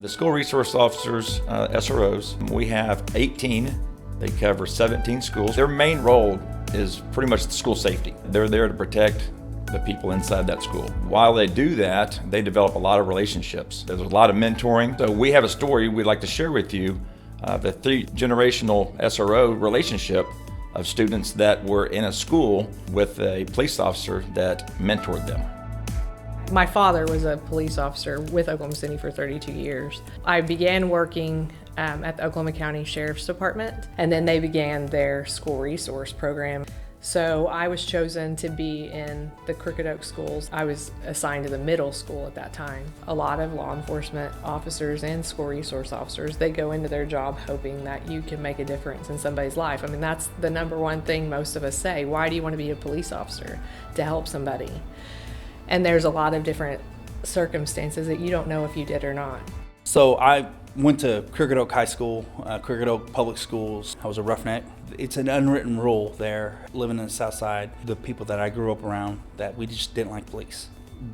The school resource officers, SROs, we have 18. They cover 17 schools. Their main role is pretty much school safety. They're there to protect the people inside that school. While they do that, they develop a lot of relationships. There's a lot of mentoring. So we have a story we'd like to share with you, the 3-generational SRO relationship of students that were in a school with a police officer that mentored them. My father was a police officer with Oklahoma City for 32 years. I began working at the Oklahoma County Sheriff's Department, and then they began their school resource program. So I was chosen to be in the Crooked Oak schools. I was assigned to the middle school at that time. A lot of law enforcement officers and school resource officers, they go into their job hoping that you can make a difference in somebody's life. I mean, that's the number one thing most of us say. Why do you want to be a police officer? To help somebody. And there's a lot of different circumstances that you don't know if you did or not. So I went to Crooked Oak High School, Crooked Oak Public Schools. I was a roughneck. It's an unwritten rule there, living in the South Side, the people that I grew up around, that we just didn't like police.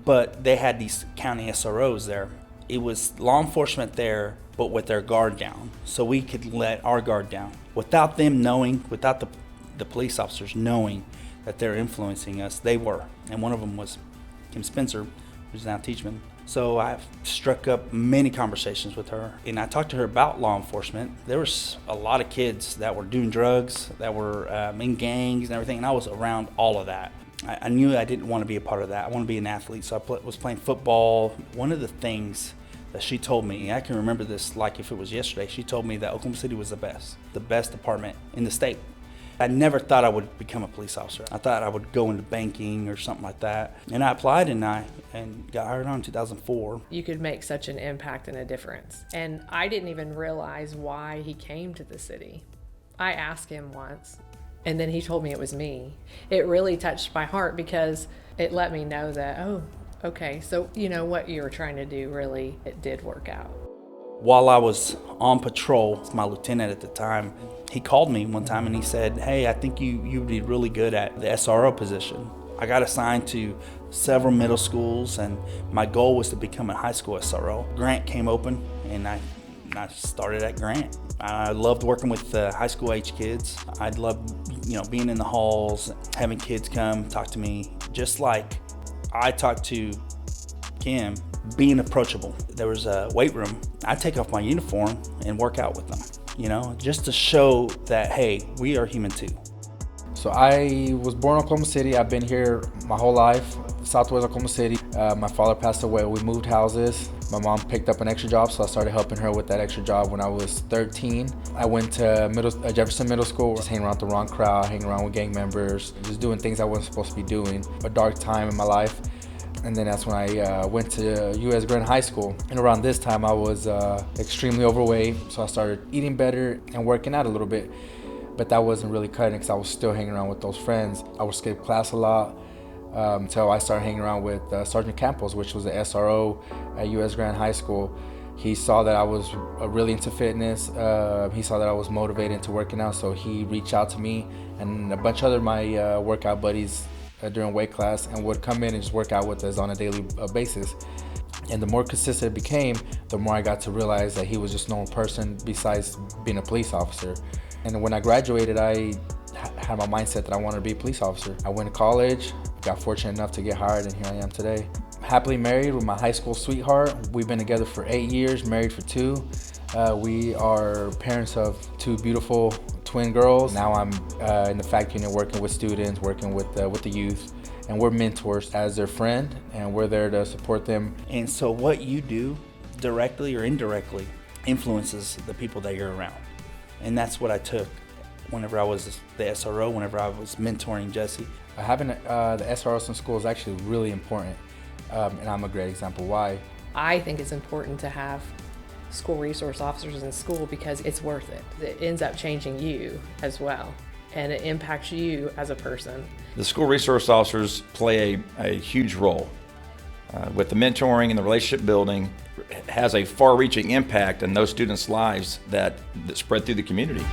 But they had these county SROs there. It was law enforcement there, but with their guard down. So we could let our guard down. Without them knowing, without the police officers knowing that they're influencing us, they were. And one of them was Kim Spencer, who's now Teachman. So I struck up many conversations with her, and I talked to her about law enforcement. There was a lot of kids that were doing drugs, that were in gangs and everything, and I was around all of that. I knew I didn't want to be a part of that. I want to be an athlete, so I was playing football. One of the things that she told me, I can remember this like if it was yesterday, she told me that Oklahoma City was the best department in the state. I never thought I would become a police officer. I thought I would go into banking or something like that. And I applied and got hired on in 2004. You could make such an impact and a difference. And I didn't even realize why he came to the city. I asked him once, and then he told me it was me. It really touched my heart because it let me know that, oh, okay, so you know what you were trying to do, really, it did work out. While I was on patrol, my lieutenant at the time, he called me one time and he said, hey, I think you'd be really good at the SRO position. I got assigned to several middle schools and my goal was to become a high school SRO. Grant came open and I started at Grant. I loved working with high school age kids. I loved being in the halls, having kids come talk to me, just like I talked to Kim, being approachable. There was a weight room. I'd take off my uniform and work out with them, just to show that, hey, we are human too. So I was born in Oklahoma City. I've been here my whole life, Southwest Oklahoma City. My father passed away. We moved houses. My mom picked up an extra job, so I started helping her with that extra job when I was 13. I went to Jefferson Middle School, just hanging around with the wrong crowd, hanging around with gang members, just doing things I wasn't supposed to be doing. A dark time in my life. And then that's when I went to U.S. Grant High School. And around this time, I was extremely overweight, so I started eating better and working out a little bit. But that wasn't really cutting because I was still hanging around with those friends. I would skip class a lot until I started hanging around with Sergeant Campos, which was the SRO at U.S. Grant High School. He saw that I was really into fitness. He saw that I was motivated into working out, so he reached out to me and a bunch of other my workout buddies during weight class and would come in and just work out with us on a daily basis. And the more consistent it became, the more I got to realize that he was just a normal person besides being a police officer. And when I graduated, I had my mindset that I wanted to be a police officer. I went to college, got fortunate enough to get hired, and here I am today. Happily married with my high school sweetheart. We've been together for 8 years, married for 2. We are parents of 2 beautiful twin girls. Now I'm in the fact unit working with students, working with the youth, and we're mentors as their friend, and we're there to support them. And so what you do, directly or indirectly, influences the people that you're around. And that's what I took whenever I was the SRO, whenever I was mentoring Jesse. Having the SROs in school is actually really important, and I'm a great example why. I think it's important to have school resource officers in school because it's worth it. It ends up changing you as well, and it impacts you as a person. The school resource officers play a huge role with the mentoring and the relationship building. It has a far-reaching impact in those students' lives that spread through the community.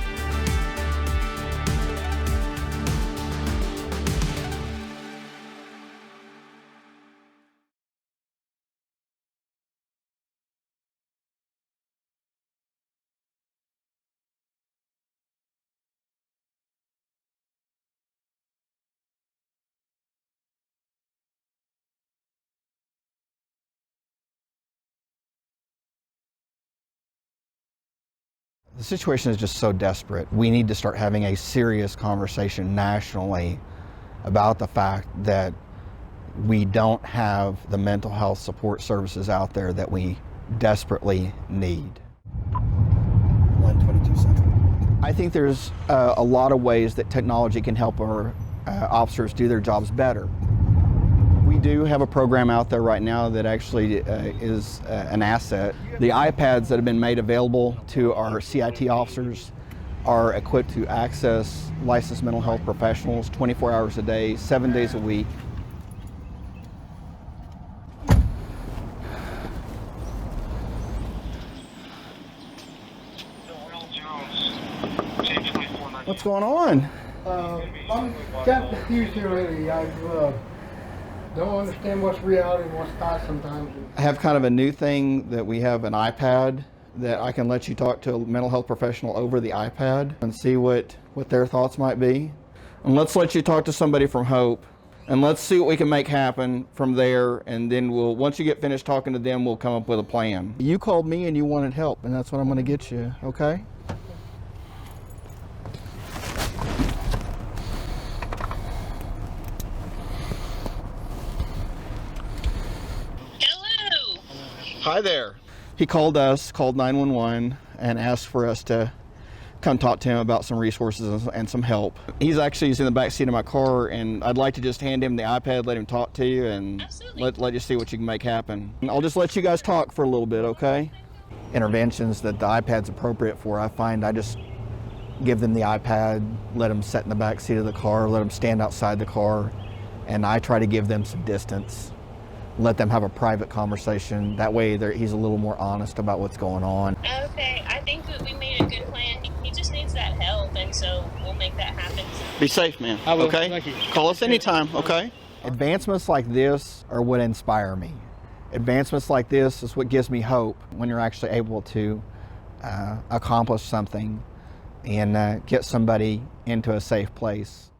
The situation is just so desperate. We need to start having a serious conversation nationally about the fact that we don't have the mental health support services out there that we desperately need. 1:22 seconds. I think there's a lot of ways that technology can help our officers do their jobs better. We do have a program out there right now that actually is an asset. The iPads that have been made available to our CIT officers are equipped to access licensed mental health professionals 24 hours a day, 7 days a week. What's going on? I'm got confused here lately. I don't understand what's reality and what's not sometimes. I have kind of a new thing that we have an iPad that I can let you talk to a mental health professional over the iPad and see what their thoughts might be. And let's let you talk to somebody from Hope and let's see what we can make happen from there. And then once you get finished talking to them, we'll come up with a plan. You called me and you wanted help, and that's what I'm going to get you, okay? Hi there. He called 911, and asked for us to come talk to him about some resources and some help. He's in the back seat of my car, and I'd like to just hand him the iPad, let him talk to you, and let you see what you can make happen. I'll just let you guys talk for a little bit, okay? Interventions that the iPad's appropriate for, I find I just give them the iPad, let them sit in the back seat of the car, let them stand outside the car, and I try to give them some distance. Let them have a private conversation. That way he's a little more honest about what's going on. Okay, I think that we made a good plan. He just needs that help, and so we'll make that happen. Be safe, man. I will. Okay? Thank you. Call us anytime, okay? Advancements like this are what inspire me. Advancements like this is what gives me hope when you're actually able to accomplish something and get somebody into a safe place.